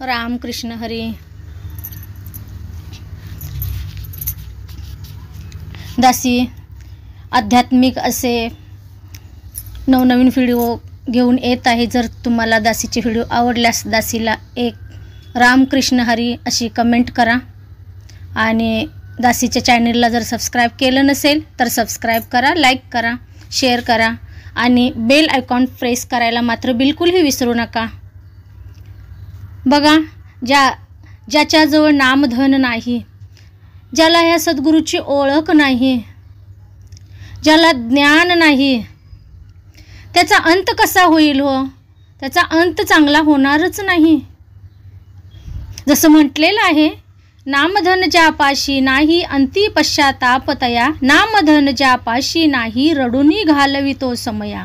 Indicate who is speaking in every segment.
Speaker 1: रामकृष्ण हरी. दासी आध्यात्मिक असे नवनवीन व्हिडिओ घेऊन येत आहे. जर तुम्हाला दासीचे व्हिडिओ आवडल्यास दासीला एक रामकृष्ण हरी अशी कमेंट करा आणि दासीच्या चॅनलला जर सबस्क्राईब केलं नसेल तर सबस्क्राईब करा, लाईक करा, शेअर करा आणि बेल आयकॉन प्रेस करायला मात्र बिलकुलही विसरू नका. बघा, ज्याच्याजवळ नामधन नाही, ज्याला ह्या सद्गुरूची ओळख नाही, ज्याला ज्ञान नाही, त्याचा अंत कसा होईल हो? त्याचा अंत चांगला होणारच नाही. जसं म्हटलेलं आहे, नामधन ज्यापाशी नाही अंती पश्चातापतया, नामधन ज्यापाशी नाही रडुनी घालवितो समया,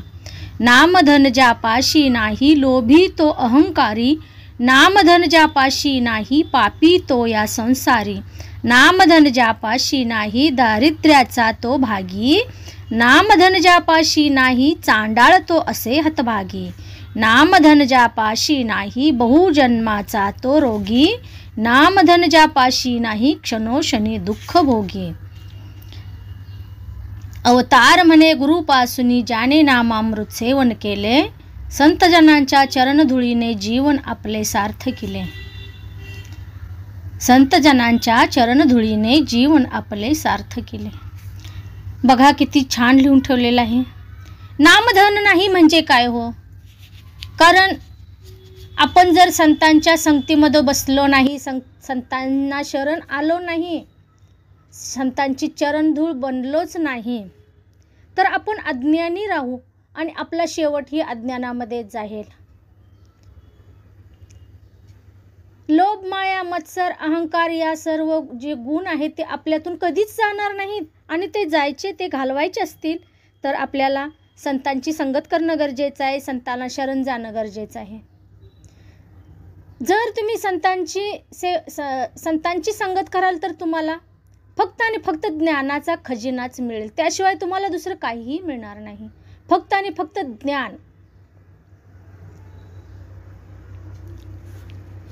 Speaker 1: नामधन ज्यापाशी नाही लोभी तो अहंकारी, नामधन ज्यापाशी नाही पापी तो या संसारी, नामधन ज्यापाशी नाही दारिद्र्याचा तो भागी, नामधन ज्यापाशी नाही चांडाळ तो असे हतभागी, नामधन ज्यापाशी नाही बहुजन्माचा तो रोगी, नामधन ज्यापाशी नाही क्षणोक्षणी दुःख भोगी. अवतार म्हणे गुरुपासूनी ज्याने नामामृत सेवन केले, संतजनांच्या चरणधुळीने जीवन आपले सार्थ केले, संतजनांच्या चरणधुळीने जीवन आपले सार्थ केले. बघा किती छान लिहून ठेवलेलं आहे. नामधन नाही म्हणजे काय हो? कारण आपण जर संतांच्या संगतीमध्ये बसलो नाही, संतांना शरण आलो नाही, संतांची चरणधूळ बनलोच नाही, तर आपण अज्ञानी राहू आणि आपला शेवटही अज्ञानामध्ये जाईल. लोभ, माया, मत्सर, अहंकार या सर्व जे गुण आहेत ते आपल्यातून कधीच जाणार नाहीत आणि ते जायचे, ते घालवायचे असतील तर आपल्याला संतांची संगत करणं गरजेचं आहे, संतांना शरण जाणं गरजेचं आहे. जर तुम्ही संतांची संगत कराल तर तुम्हाला फक्त आणि फक्त ज्ञानाचा खजिनाच मिळेल, त्याशिवाय तुम्हाला दुसरं काहीही मिळणार नाही. फक्त आणि फक्त ज्ञान.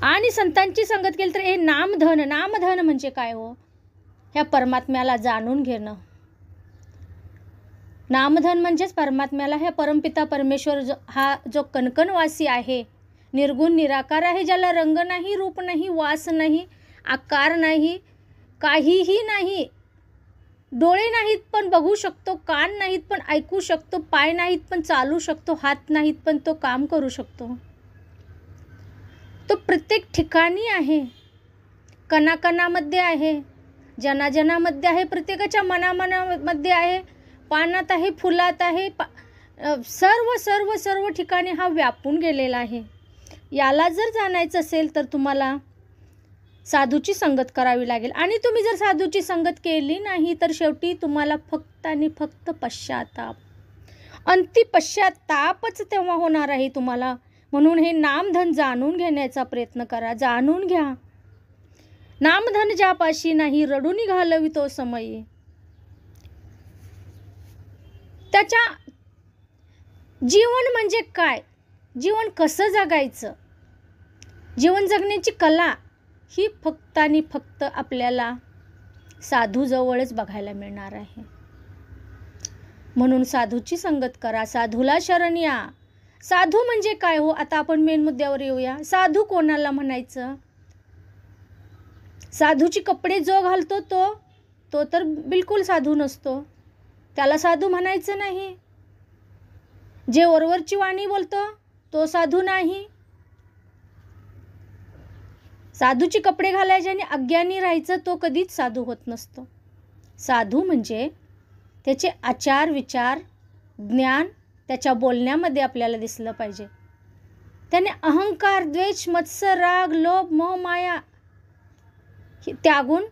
Speaker 1: आणि संतांची संगत केली तर हे नामधन म्हणजे काय हो? ह्या परमात्म्याला जाणून घेणं. नामधन म्हणजेच परमात्म्याला, ह्या परमपिता परमेश्वर हा जो कणकणवासी आहे, निर्गुण निराकार आहे, ज्याला रंग नाही, रूप नाही, वास नाही, आकार नाही, काहीही नाही, डोळे नाहीत पण बघू शकतो, कान नाहीत पण ऐकू शकतो, पाय नाहीत पण चालू शकतो, हात नाहीत पण तो काम करू शकतो. तो प्रत्येक ठिकाणी आहे, कणाकणामध्ये आहे, जनाजनामध्ये आहे, प्रत्येकाच्या मनामनामध्ये आहे, पानात आहे, फुलात आहे, सर्व सर्व सर्व ठिकाणी हा व्यापून गेलेला आहे. याला जर जाणायचं असेल तर तुम्हाला साधूची संगत करावी लागेल. आणि तुम्ही जर साधूची संगत केली नाही तर शेवटी तुम्हाला फक्त आणि फक्त पश्चाताप, अंती पश्चातापच तेव्हा होणार आहे तुम्हाला. म्हणून हे नामधन जाणून घेण्याचा प्रयत्न करा, जाणून घ्या. नामधन ज्यापाशी नाही रडूनी घालवितो समये. त्याच्या जीवन म्हणजे काय, जीवन कसं जगायचं, जीवन जगण्याची कला ही फक्त आणि फक्त आपल्याला साधूजवळच बघायला मिळणार आहे. म्हणून साधूची संगत करा, साधूला शरण या. साधू म्हणजे काय हो? आता आपण मेन मुद्द्यावर येऊया. साधू कोणाला म्हणायचं? साधूची कपडे जो घालतो तो तर बिलकुल साधू नसतो, त्याला साधू म्हणायचं नाही. जे वरवरची वाणी बोलतो तो साधू नाही. साधूची कपडे घालायचे आणि अज्ञानी राहायचं तो कधीच साधू होत नसतो. साधू म्हणजे त्याचे आचार, विचार, ज्ञान त्याच्या बोलण्यामध्ये आपल्याला दिसलं पाहिजे. त्याने अहंकार, द्वेष, मत्सर, राग, लोभ, मोह, माया त्यागून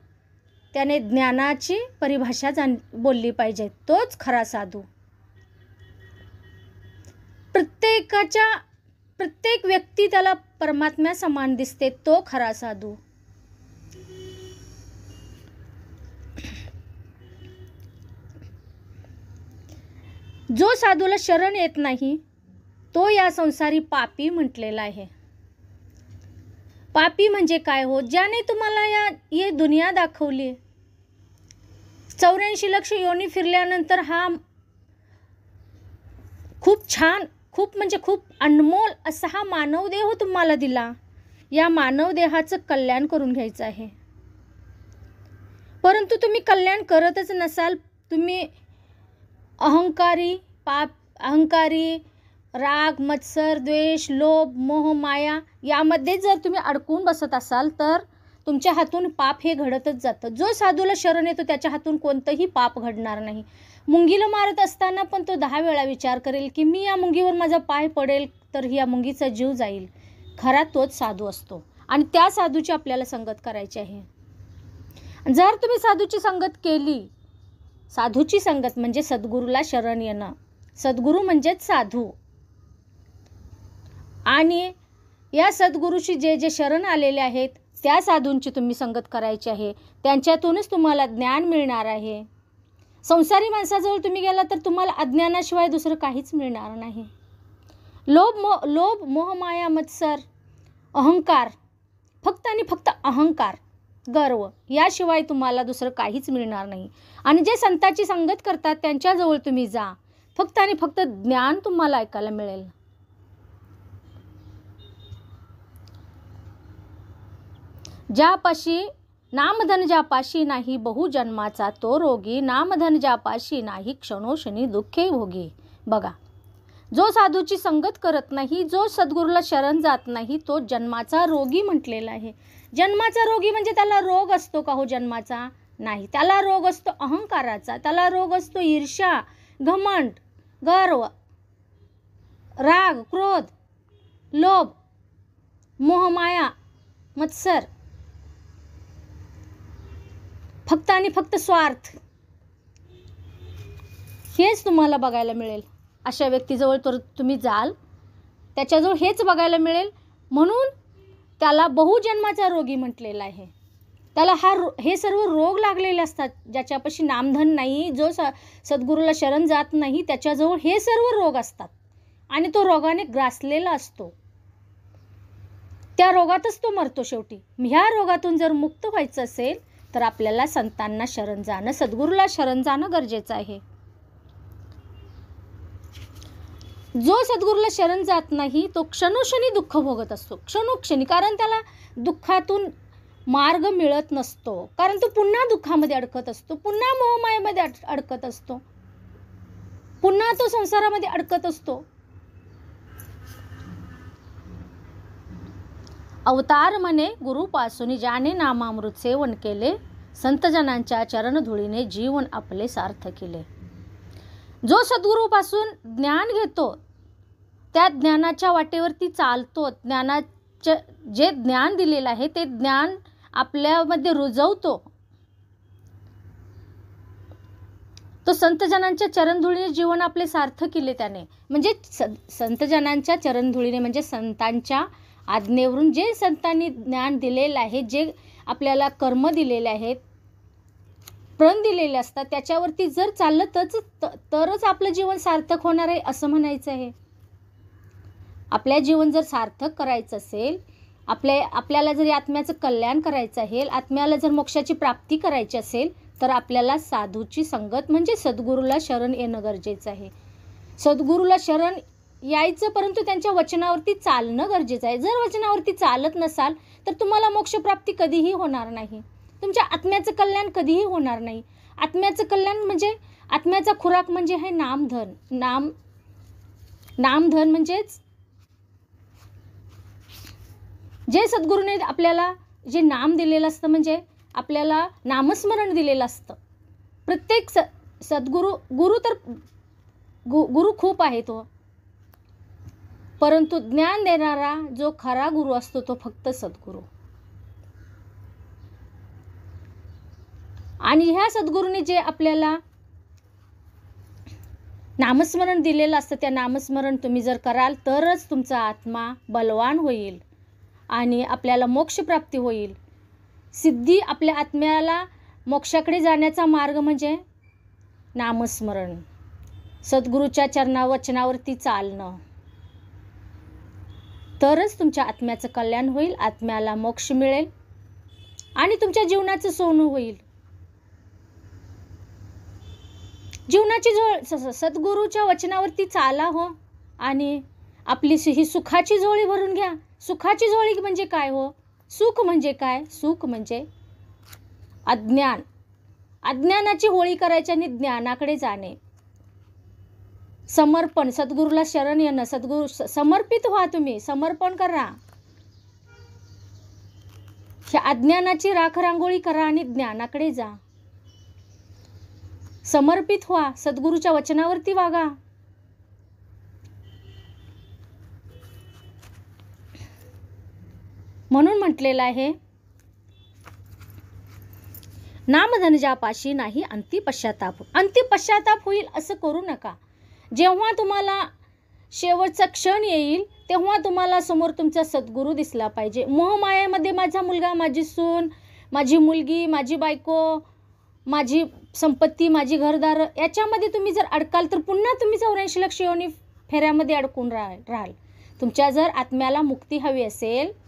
Speaker 1: त्याने ज्ञानाची परिभाषा बोलली पाहिजे. तोच खरा साधू. प्रत्येक व्यक्ती त्याला परमात्म्या समान दिसते, तो खरा साधू. जो साधूला शरण येत नाही तो या संसारी पापी म्हटलेला आहे. पापी म्हणजे काय हो? ज्याने तुम्हाला ये दुनिया दाखवली, 84 लक्ष योनी फिरल्यानंतर हा खूप छान, खूप म्हणजे खूप अनमोल असा हा मानवदेह तुम्हाला दिला. या मानवदेहाचं कल्याण करून घ्यायचं आहे. परंतु तुम्ही कल्याण करतच नसाल. तुम्ही अहंकारी, अहंकारी, राग, मत्सर, द्वेष, लोभ, मोह, माया यामध्ये जर तुम्ही अडकून बसत असाल तर तुमच्या हातून पाप हे घडतच जातं. जो साधूला शरण येतो त्याच्या हातून कोणतंही पाप घडणार नाही. मुंगीला मारत असताना पण तो 10 वेळा विचार करेल की मी या मुंगीवर माझा पाय पडेल तर या मुंगीचा जीव जाईल. खरा तोच साधू असतो आणि त्या साधूची आपल्याला संगत करायची आहे. जर तुम्ही साधूची संगत केली, साधूची संगत म्हणजे सद्गुरूला शरण येणं, सद्गुरू म्हणजेच साधू, आणि या सद्गुरूशी जे जे शरण आलेले आहेत त्या साधूंची तुम्ही संगत करायची आहे. त्यांच्यातूनच तुम्हाला ज्ञान मिळणार आहे. संसारी माणसाजवळ तुम्ही गेला तर तुम्हाला अज्ञानाशिवाय दुसरं काहीच मिळणार नाही. लोभ, मोह, माया, मत्सर, अहंकार, फक्त आणि फक्त अहंकार, गर्व याशिवाय तुम्हाला दुसरं काहीच मिळणार नाही. आणि जे संतांची संगत करतात त्यांच्याजवळ तुम्ही जा, फक्त आणि फक्त ज्ञान तुम्हाला ऐकायला मिळेल. ज्यापाशी नामधन ज्यापाशी नाही बहुजन्माचा तो रोगी, नामधन ज्यापाशी नाही क्षणोक्षणी दुःखे भोगी. बघा, जो साधूची संगत करत नाही, जो सद्गुरूला शरण जात नाही, तो जन्माचा रोगी म्हटलेला आहे. जन्माचा रोगी म्हणजे त्याला रोग असतो का हो जन्माचा? नाही. त्याला रोग असतो अहंकाराचा, त्याला रोग असतो ईर्ष्या, घमंड, गर्व, राग, क्रोध, लोभ, मोह, माया, मत्सर, फक्त आणि फक्त स्वार्थ. हेच तुम्हाला बघायला मिळेल. अशा व्यक्तीजवळ तर तुम्ही जाल, त्याच्याजवळ हेच बघायला मिळेल. म्हणून त्याला बहुजन्माचा रोगी म्हटलेला आहे. त्याला हे सर्व रोग लागलेले असतात. ज्याच्यापाशी नामधन नाही, जो सद्गुरूला शरण जात नाही, त्याच्याजवळ हे सर्व रोग असतात आणि तो रोगाने ग्रासलेला असतो. त्या रोगातच तो मरतो शेवटी. ह्या रोगातून जर मुक्त व्हायचं असेल तर आपल्याला संतांना शरण जाणं, सद्गुरूला शरण जाणं गरजेचं आहे. जो सद्गुरूला शरण जात नाही तो क्षणोक्षणी दुःख भोगत असतो, क्षणोक्षणी. कारण त्याला दुःखातून मार्ग मिळत नसतो, कारण तो पुन्हा दुःखामध्ये अडकत असतो, पुन्हा मोहमायेमध्ये अडकत असतो, पुन्हा तो संसारामध्ये अडकत असतो. अवतार म्हणे गुरुपासून ज्याने नामामृत सेवन केले, संतजनांच्या चरणधुळीने जीवन आपले सार्थ केले. जो सद्गुरूपासून ज्ञान घेतो, त्या ज्ञानाच्या वाटेवरती चालतो, ज्ञानाचे जे ज्ञान दिलेलं आहे ते ज्ञान आपल्यामध्ये रुजवतो, तो संतजनांच्या चरणधुळीने जीवन आपले सार्थ केले त्याने. म्हणजे संतजनांच्या चरणधुळीने म्हणजे संतांच्या आज्ञेवरून जे संतांनी ज्ञान दिलेलं आहे, जे आपल्याला कर्म दिलेले आहेत, प्रण दिलेले असतात, त्याच्यावरती जर चाललं तरच आपलं जीवन सार्थक होणार आहे असं म्हणायचं आहे. आपल्या जीवन जर सार्थक करायचं असेल, आपल्याला जर आत्म्याचं कल्याण करायचं आहे, आत्म्याला जर मोक्षाची प्राप्ती करायची असेल तर आपल्याला साधूची संगत म्हणजे सद्गुरूला शरण येणं गरजेचं आहे. सद्गुरूला शरण यायचं, परंतु त्यांच्या वचनावरती चालणं गरजेचं आहे. जर वचनावरती चालत नसाल तर तुम्हाला मोक्षप्राप्ती कधीही होणार नाही, तुमच्या आत्म्याचं कल्याण कधीही होणार नाही. आत्म्याचं कल्याण म्हणजे आत्म्याचा खुराक म्हणजे हे नामधन. नामधन म्हणजेच जे सद्गुरूने आपल्याला जे नाम दिलेलं असतं, म्हणजे आपल्याला नामस्मरण दिलेलं असतं. प्रत्येक गुरु खूप आहे तो, परंतु ज्ञान देणारा जो खरा गुरु असतो तो फक्त सद्गुरू. आणि ह्या सद्गुरूने जे आपल्याला नामस्मरण दिलेलं असतं, त्या नामस्मरण तुम्ही जर कराल तरच तुमचा आत्मा बलवान होईल आणि आपल्याला मोक्षप्राप्ती होईल. सिद्धी, आपल्या आत्म्याला मोक्षाकडे जाण्याचा मार्ग म्हणजे नामस्मरण, सद्गुरूच्या वचनावरती चालणं. तरच तुमच्या आत्म्याचं कल्याण होईल, आत्म्याला मोक्ष मिळेल आणि तुमच्या जीवनाचं सोनं होईल. जीवनाची झोळ सद्गुरूच्या वचनावरती चाला हो आणि आपली ही सुखाची झोळी भरून घ्या. सुखाची झोळी म्हणजे काय हो? सुख म्हणजे काय? सुख म्हणजे अज्ञान. अज्ञानाची होळी करायची आणि ज्ञानाकडे जाणे. समर्पण, सद्गुरूला शरण येणं, सद्गुरू समर्पित व्हा, तुम्ही समर्पण करा. ह्या अज्ञानाची राख रांगोळी करा आणि ज्ञानाकडे जा. समर्पित व्हा, सद्गुरूच्या वचनावरती वागा. म्हणून म्हटलेलं आहे, नामधन जापाशी नाही अंती पश्चाताप. अंती पश्चाताप होईल असं करू नका. जेव्हा तुम्हाला शेवटचा क्षण येईल तेव्हा तुम्हाला समोर तुमचा सद्गुरू दिसला पाहिजे. मोहमायेमध्ये माझा मुलगा, माझी सून, माझी मुलगी, माझी बायको, माझी संपत्ती, माझी घरदार याच्यामध्ये तुम्ही जर अडकाल तर पुन्हा तुम्ही 84 लक्ष योनी फेऱ्यामध्ये अडकून राहाल. तुमच्या जर आत्म्याला मुक्ती हवी असेल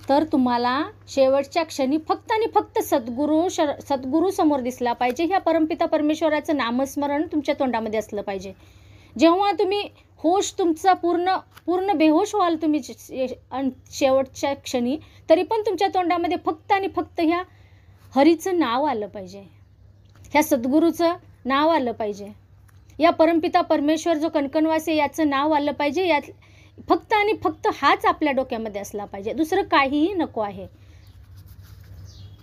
Speaker 1: तर तुम्हाला शेवटच्या क्षणी फक्त आणि फक्त सद्गुरू समोर दिसला पाहिजे. ह्या परमपिता परमेश्वराचं नामस्मरण तुमच्या तोंडामध्ये असलं पाहिजे. जेव्हा तुम्ही होश तुमचा पूर्ण बेहोश व्हाल तुम्ही शेवटच्या क्षणी, तरी पण तुमच्या तोंडामध्ये फक्त आणि फक्त ह्या हरीचं नाव आलं पाहिजे, ह्या सद्गुरूचं नाव आलं पाहिजे, या परमपिता परमेश्वर जो कणकणवासी याचं नाव आलं पाहिजे. यात फक्त आणि फक्त हाच आपल्या डोक्यामध्ये असला पाहिजे, दुसरं काहीही नको आहे.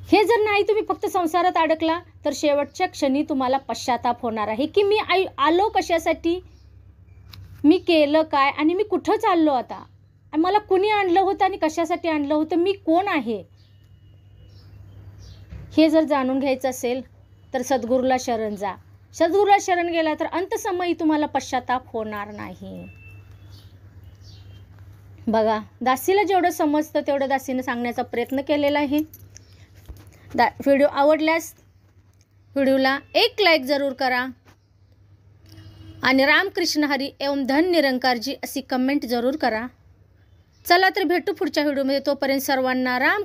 Speaker 1: हे जर नाही तुम्ही फक्त संसारात अडकला तर शेवटच्या क्षणी तुम्हाला पश्चाताप होणार आहे की मी आलो कशासाठी, मी केलं काय आणि मी कुठं चाललो आता, मला कुणी आणलं होतं आणि कशासाठी आणलं होतं, मी कोण आहे. हे जर जाणून घ्यायचं असेल तर सद्गुरूला शरण जा. सद्गुरूला शरण गेला तर अंतसमयी तुम्हाला पश्चाताप होणार नाही. बघा, दासीला जेवढं समजतं तेवढं दासीनं सांगण्याचा प्रयत्न केलेला आहे. व्हिडिओ आवडल्यास व्हिडिओला एक लाईक जरूर करा आणि रामकृष्ण हरी एवं धन निरंकारजी अशी कमेंट जरूर करा. चला तर भेटू पुढच्या व्हिडिओमध्ये. तोपर्यंत सर्वांना राम